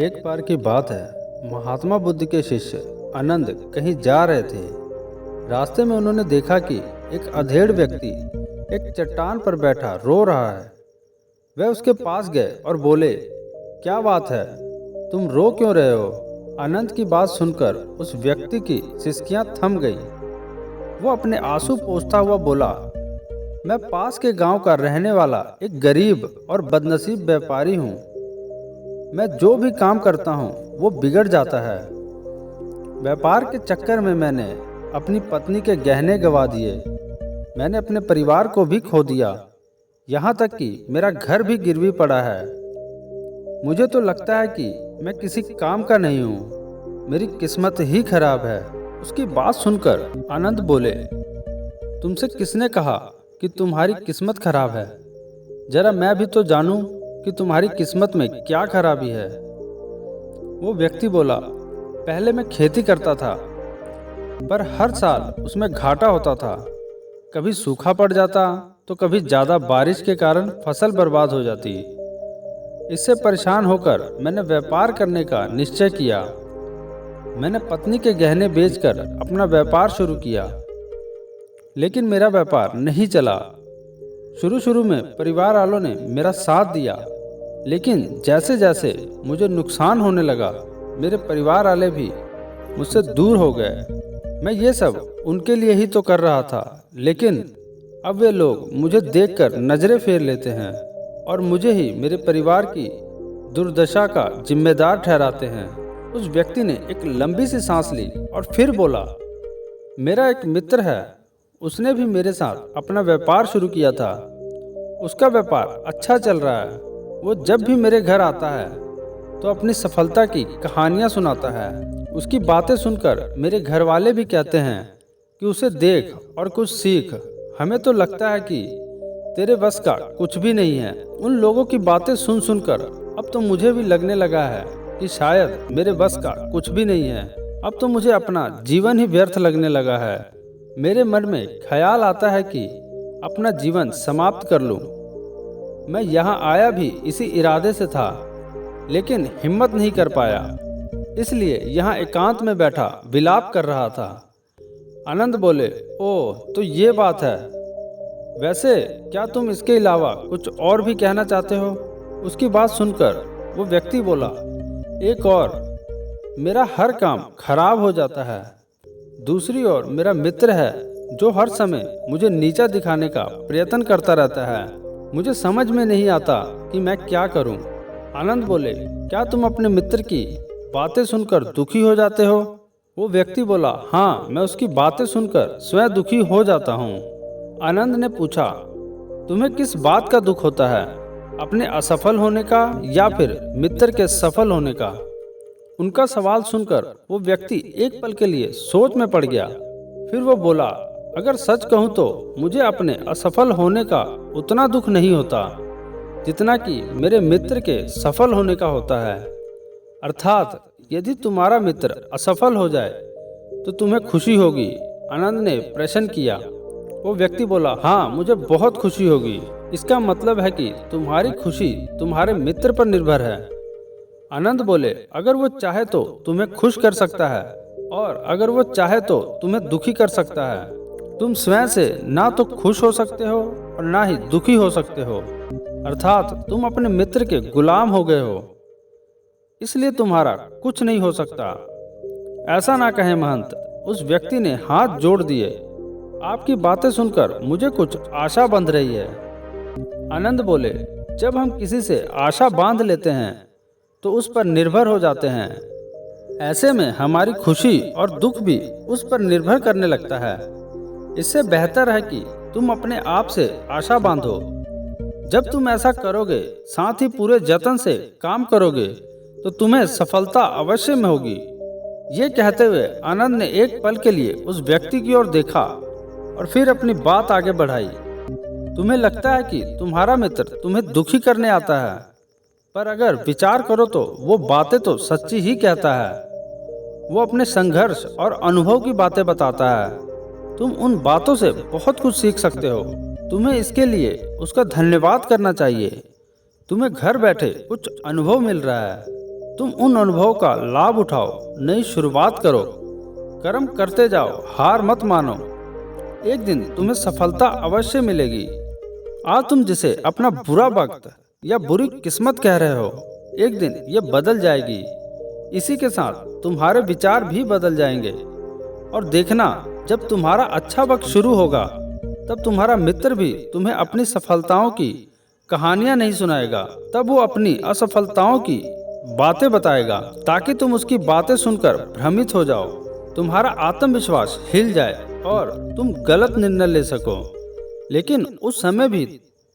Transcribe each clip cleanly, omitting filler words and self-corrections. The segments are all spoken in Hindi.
एक बार की बात है, महात्मा बुद्ध के शिष्य आनंद कहीं जा रहे थे। रास्ते में उन्होंने देखा कि एक अधेड़ व्यक्ति एक चट्टान पर बैठा रो रहा है। वे उसके पास गए और बोले, क्या बात है, तुम रो क्यों रहे हो? आनंद की बात सुनकर उस व्यक्ति की सिसकियां थम गईं। वो अपने आंसू पोंछता हुआ बोला, मैं पास के गांव का रहने वाला एक गरीब और बदनसीब व्यापारी हूँ। मैं जो भी काम करता हूँ वो बिगड़ जाता है। व्यापार के चक्कर में मैंने अपनी पत्नी के गहने गंवा दिए। मैंने अपने परिवार को भी खो दिया। यहाँ तक कि मेरा घर भी गिरवी पड़ा है। मुझे तो लगता है कि मैं किसी काम का नहीं हूँ। मेरी किस्मत ही खराब है। उसकी बात सुनकर आनंद बोले, तुमसे किसने कहा कि तुम्हारी किस्मत खराब है? जरा मैं भी तो जानूं कि तुम्हारी किस्मत में क्या खराबी है। वो व्यक्ति बोला, पहले मैं खेती करता था, पर हर साल उसमें घाटा होता था। कभी सूखा पड़ जाता तो कभी ज़्यादा बारिश के कारण फसल बर्बाद हो जाती। इससे परेशान होकर मैंने व्यापार करने का निश्चय किया। मैंने पत्नी के गहने बेचकर अपना व्यापार शुरू किया, लेकिन मेरा व्यापार नहीं चला। शुरू में परिवार वालों ने मेरा साथ दिया, लेकिन जैसे जैसे मुझे नुकसान होने लगा, मेरे परिवार वाले भी मुझसे दूर हो गए। मैं ये सब उनके लिए ही तो कर रहा था, लेकिन अब वे लोग मुझे देखकर नजरें फेर लेते हैं और मुझे ही मेरे परिवार की दुर्दशा का जिम्मेदार ठहराते हैं। उस व्यक्ति ने एक लंबी सी सांस ली और फिर बोला, मेरा एक मित्र है, उसने भी मेरे साथ अपना व्यापार शुरू किया था। उसका व्यापार अच्छा चल रहा है। वो जब भी मेरे घर आता है तो अपनी सफलता की कहानियां सुनाता है। उसकी बातें सुनकर मेरे घर वाले भी कहते हैं कि उसे देख और कुछ सीख। हमें तो लगता है कि तेरे बस का कुछ भी नहीं है। उन लोगों की बातें सुन सुनकर अब तो मुझे भी लगने लगा है कि शायद मेरे बस का कुछ भी नहीं है। अब तो मुझे अपना जीवन ही व्यर्थ लगने लगा है। मेरे मन में ख्याल आता है कि अपना जीवन समाप्त कर लूं। मैं यहाँ आया भी इसी इरादे से था, लेकिन हिम्मत नहीं कर पाया, इसलिए यहाँ एकांत में बैठा विलाप कर रहा था। आनंद बोले, ओह, तो ये बात है। वैसे क्या तुम इसके अलावा कुछ और भी कहना चाहते हो? उसकी बात सुनकर वो व्यक्ति बोला, एक और, मेरा हर काम खराब हो जाता है। दूसरी ओर मेरा मित्र है जो हर समय मुझे नीचा दिखाने का प्रयत्न करता रहता है। मुझे समझ में नहीं आता कि मैं क्या करूं। आनंद बोले, क्या तुम अपने मित्र की बातें सुनकर दुखी हो जाते हो? वो व्यक्ति बोला, हाँ, मैं उसकी बातें सुनकर स्वयं दुखी हो जाता हूँ। आनंद ने पूछा, तुम्हें किस बात का दुख होता है? अपने असफल होने का या फिर मित्र के सफल होने का? उनका सवाल सुनकर वो व्यक्ति एक पल के लिए सोच में पड़ गया। फिर वो बोला, अगर सच कहूँ तो मुझे अपने असफल होने का उतना दुख नहीं होता जितना कि मेरे मित्र के सफल होने का होता है। अर्थात यदि तुम्हारा मित्र असफल हो जाए तो तुम्हें खुशी होगी? आनंद ने प्रश्न किया। वो व्यक्ति बोला, हाँ, मुझे बहुत खुशी होगी। इसका मतलब है कि तुम्हारी खुशी तुम्हारे मित्र पर निर्भर है। आनंद बोले, अगर वो चाहे तो तुम्हें खुश कर सकता है और अगर वो चाहे तो तुम्हें दुखी कर सकता है। तुम स्वयं से ना तो खुश हो सकते हो और ना ही दुखी हो सकते हो। अर्थात तुम अपने मित्र के गुलाम हो गए हो, इसलिए तुम्हारा कुछ नहीं हो सकता। ऐसा ना कहें महंत, उस व्यक्ति ने हाथ जोड़ दिए। आपकी बातें सुनकर मुझे कुछ आशा बंध रही है। आनंद बोले, जब हम किसी से आशा बांध लेते हैं तो उस पर निर्भर हो जाते हैं। ऐसे में हमारी खुशी और दुख भी उस पर निर्भर करने लगता है। इससे बेहतर है कि तुम अपने आप से आशा बांधो। जब तुम ऐसा करोगे, साथ ही पूरे जतन से काम करोगे, तो तुम्हें सफलता अवश्य में होगी। ये कहते हुए आनंद ने एक पल के लिए उस व्यक्ति की ओर देखा और फिर अपनी बात आगे बढ़ाई। तुम्हें लगता है कि तुम्हारा मित्र तुम्हें दुखी करने आता है, पर अगर विचार करो तो वो बातें तो सच्ची ही कहता है। वो अपने संघर्ष और अनुभव की बातें बताता है। तुम उन बातों से बहुत कुछ सीख सकते हो। तुम्हें इसके लिए उसका धन्यवाद करना चाहिए। तुम्हें घर बैठे कुछ अनुभव मिल रहा है। तुम उन अनुभवों का लाभ उठाओ, नई शुरुआत करो, कर्म करते जाओ, हार मत मानो। एक दिन तुम्हें सफलता अवश्य मिलेगी। आज तुम जिसे अपना बुरा वक्त या बुरी किस्मत कह रहे हो, एक दिन ये बदल जाएगी। इसी के साथ तुम्हारे विचार भी बदल जाएंगे। और देखना, जब तुम्हारा अच्छा वक्त शुरू होगा, तब तुम्हारा मित्र भी तुम्हें अपनी सफलताओं की कहानियां नहीं सुनाएगा, तब वो अपनी असफलताओं की बातें बताएगा, ताकि तुम उसकी बातें सुनकर भ्रमित हो जाओ, तुम्हारा आत्मविश्वास हिल जाए और तुम गलत निर्णय ले सको। लेकिन उस समय भी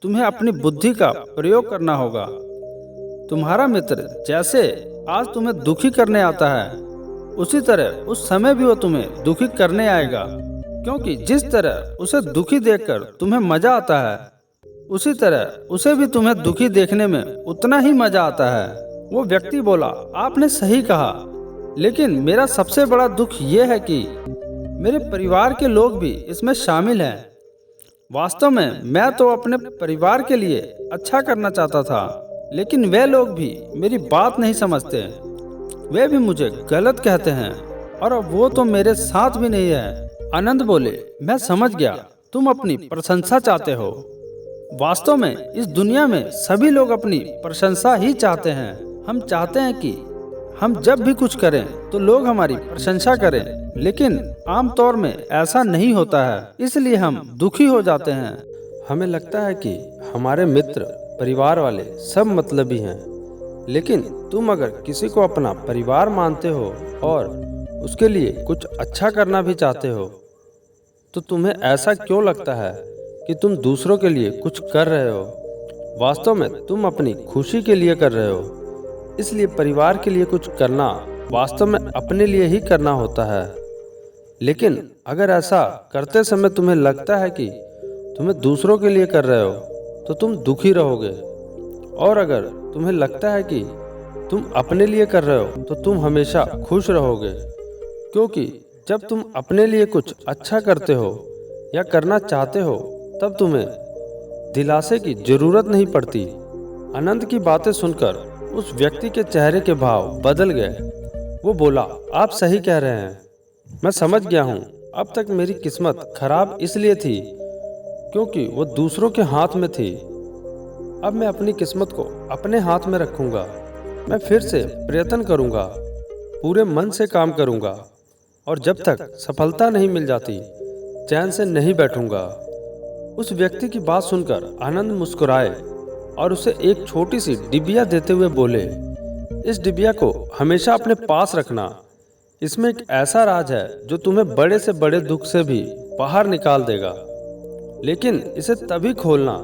तुम्हें अपनी बुद्धि का प्रयोग करना होगा। तुम्हारा मित्र जैसे आज तुम्हें दुखी करने आता है, उसी तरह उस समय भी वो तुम्हें दुखी करने आएगा। क्योंकि जिस तरह उसे दुखी देखकर तुम्हें मजा आता है, उसी तरह उसे भी तुम्हें दुखी देखने में उतना ही मजा आता है। वो व्यक्ति बोला, आपने सही कहा, लेकिन मेरा सबसे बड़ा दुख ये है कि मेरे परिवार के लोग भी इसमें शामिल हैं। वास्तव में मैं तो अपने परिवार के लिए अच्छा करना चाहता था, लेकिन वे लोग भी मेरी बात नहीं समझते। वे भी मुझे गलत कहते हैं और अब वो तो मेरे साथ भी नहीं है। आनंद बोले, मैं समझ गया, तुम अपनी प्रशंसा चाहते हो। वास्तव में इस दुनिया में सभी लोग अपनी प्रशंसा ही चाहते हैं। हम चाहते हैं कि हम जब भी कुछ करें तो लोग हमारी प्रशंसा करें, लेकिन आमतौर में ऐसा नहीं होता है, इसलिए हम दुखी हो जाते हैं। हमें लगता है कि हमारे मित्र, परिवार वाले सब मतलबी हैं, लेकिन तुम अगर किसी को अपना परिवार मानते हो और उसके लिए कुछ अच्छा करना भी चाहते हो, तो तुम्हें ऐसा क्यों लगता है कि तुम दूसरों के लिए कुछ कर रहे हो? वास्तव में तुम अपनी खुशी के लिए कर रहे हो। इसलिए परिवार के लिए कुछ करना वास्तव में अपने लिए ही करना होता है। लेकिन अगर ऐसा करते समय तुम्हें लगता है कि तुम्हें दूसरों के लिए कर रहे हो, तो तुम दुखी रहोगे। और अगर तुम्हें लगता है कि तुम अपने लिए कर रहे हो, तो तुम हमेशा खुश रहोगे। क्योंकि जब तुम अपने लिए कुछ अच्छा करते हो या करना चाहते हो, तब तुम्हें दिलासे की जरूरत नहीं पड़ती। आनंद की बातें सुनकर उस व्यक्ति के चेहरे के भाव बदल गए। वो बोला, आप सही कह रहे हैं, मैं समझ गया हूँ। अब तक मेरी किस्मत खराब इसलिए थी क्योंकि वो दूसरों के हाथ में थी। अब मैं अपनी किस्मत को अपने हाथ में रखूंगा। मैं फिर से प्रयत्न करूंगा, पूरे मन से काम करूंगा, और जब तक सफलता नहीं मिल जाती, चैन से नहीं बैठूंगा। उस व्यक्ति की बात सुनकर आनंद मुस्कुराए और उसे एक छोटी सी डिबिया देते हुए बोले, इस डिबिया को हमेशा अपने पास रखना। इसमें एक ऐसा राज है जो तुम्हें बड़े से बड़े दुख से भी बाहर निकाल देगा। लेकिन इसे तभी खोलना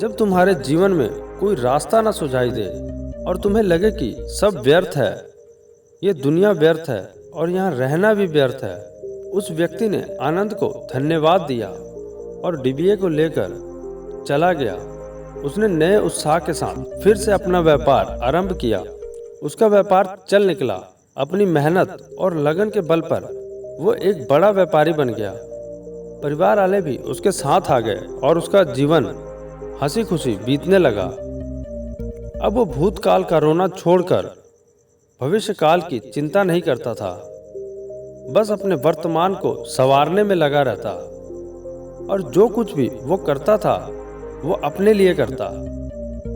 जब तुम्हारे जीवन में कोई रास्ता ना सुझाई दे और तुम्हें लगे कि सब व्यर्थ है, ये दुनिया व्यर्थ है और यहाँ रहना भी व्यर्थ है। उस व्यक्ति ने आनंद को धन्यवाद दिया और डिबिये को लेकर चला गया। उसने नए उत्साह के साथ फिर से अपना व्यापार आरंभ किया। उसका व्यापार चल निकला। अपनी मेहनत और लगन के बल पर वो एक बड़ा व्यापारी बन गया। परिवार वाले भी उसके साथ आ गए और उसका जीवन हंसी खुशी बीतने लगा। अब वो भूतकाल का रोना छोड़कर भविष्य काल की चिंता नहीं करता था, बस अपने वर्तमान को संवारने में लगा रहता। और जो कुछ भी वो करता था, वो अपने लिए करता,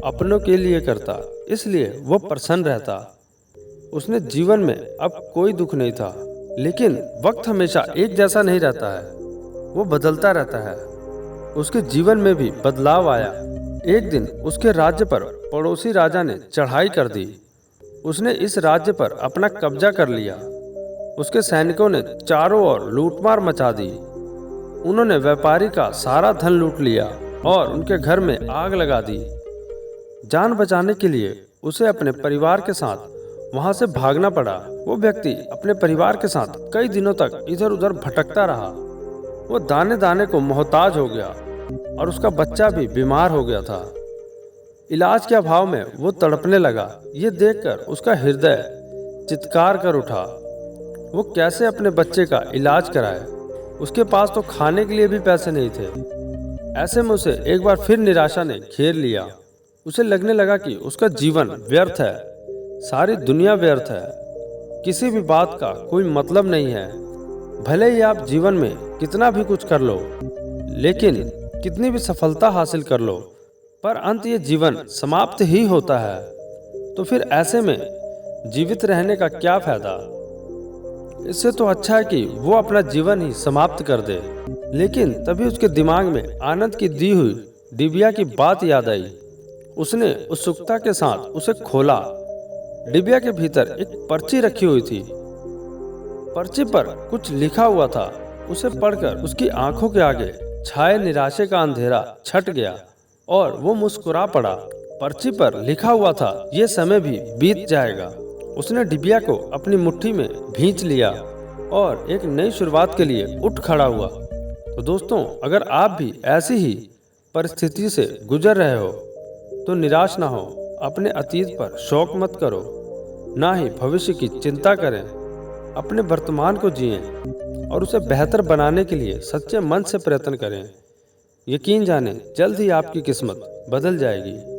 अपनों के लिए करता, इसलिए वो प्रसन्न रहता। उसने जीवन में अब कोई दुख नहीं था। लेकिन वक्त हमेशा एक जैसा नहीं रहता है, वो बदलता रहता है। उसके जीवन में भी बदलाव आया। एक दिन उसके राज्य पर पड़ोसी राजा ने चढ़ाई कर दी। उसने इस राज्य पर अपना कब्जा कर लिया। उसके सैनिकों ने चारों ओर लूटमार मचा दी। उन्होंने व्यापारी का सारा धन लूट लिया और उनके घर में आग लगा दी। जान बचाने के लिए उसे अपने परिवार के साथ वहां से भागना पड़ा। वो व्यक्ति अपने परिवार के साथ कई दिनों तक इधर उधर भटकता रहा। वो दाने दाने को मोहताज हो गया और उसका बच्चा भी बीमार हो गया था। इलाज के अभाव में वो तड़पने लगा। ये देखकर उसका हृदय चित्कार कर उठा। वो कैसे अपने बच्चे का इलाज कराए? उसके पास तो खाने के लिए भी पैसे नहीं थे। ऐसे में उसे एक बार फिर निराशा ने घेर लिया। उसे लगने लगा कि उसका जीवन व्यर्थ है। सारी दुनिया व्यर्थ है, किसी भी बात का कोई मतलब नहीं है। भले ही आप जीवन में कितना भी कुछ कर लो, लेकिन कितनी भी सफलता हासिल कर लो, पर अंत ये जीवन समाप्त ही होता है। तो फिर ऐसे में जीवित रहने का क्या फायदा? इससे तो अच्छा है कि वो अपना जीवन ही समाप्त कर दे। लेकिन तभी उसके दिमाग में आनंद की दी हुई डिबिया की बात याद आई। उसने उत्सुकता के साथ उसे खोला। डिबिया के भीतर एक पर्ची रखी हुई थी। पर्ची पर कुछ लिखा हुआ था। उसे पढ़कर उसकी आंखों के आगे छाए निराशे का अंधेरा छट गया और वो मुस्कुरा पड़ा। पर्ची पर लिखा हुआ था, ये समय भी बीत जाएगा। उसने डिबिया को अपनी मुट्ठी में भींच लिया और एक नई शुरुआत के लिए उठ खड़ा हुआ। तो दोस्तों, अगर आप भी ऐसी ही परिस्थिति से गुजर रहे हो तो निराश ना हो। अपने अतीत पर शौक मत करो, ना ही भविष्य की चिंता करें। अपने वर्तमान को जिएं और उसे बेहतर बनाने के लिए सच्चे मन से प्रयत्न करें। यकीन जानें, जल्द ही आपकी किस्मत बदल जाएगी।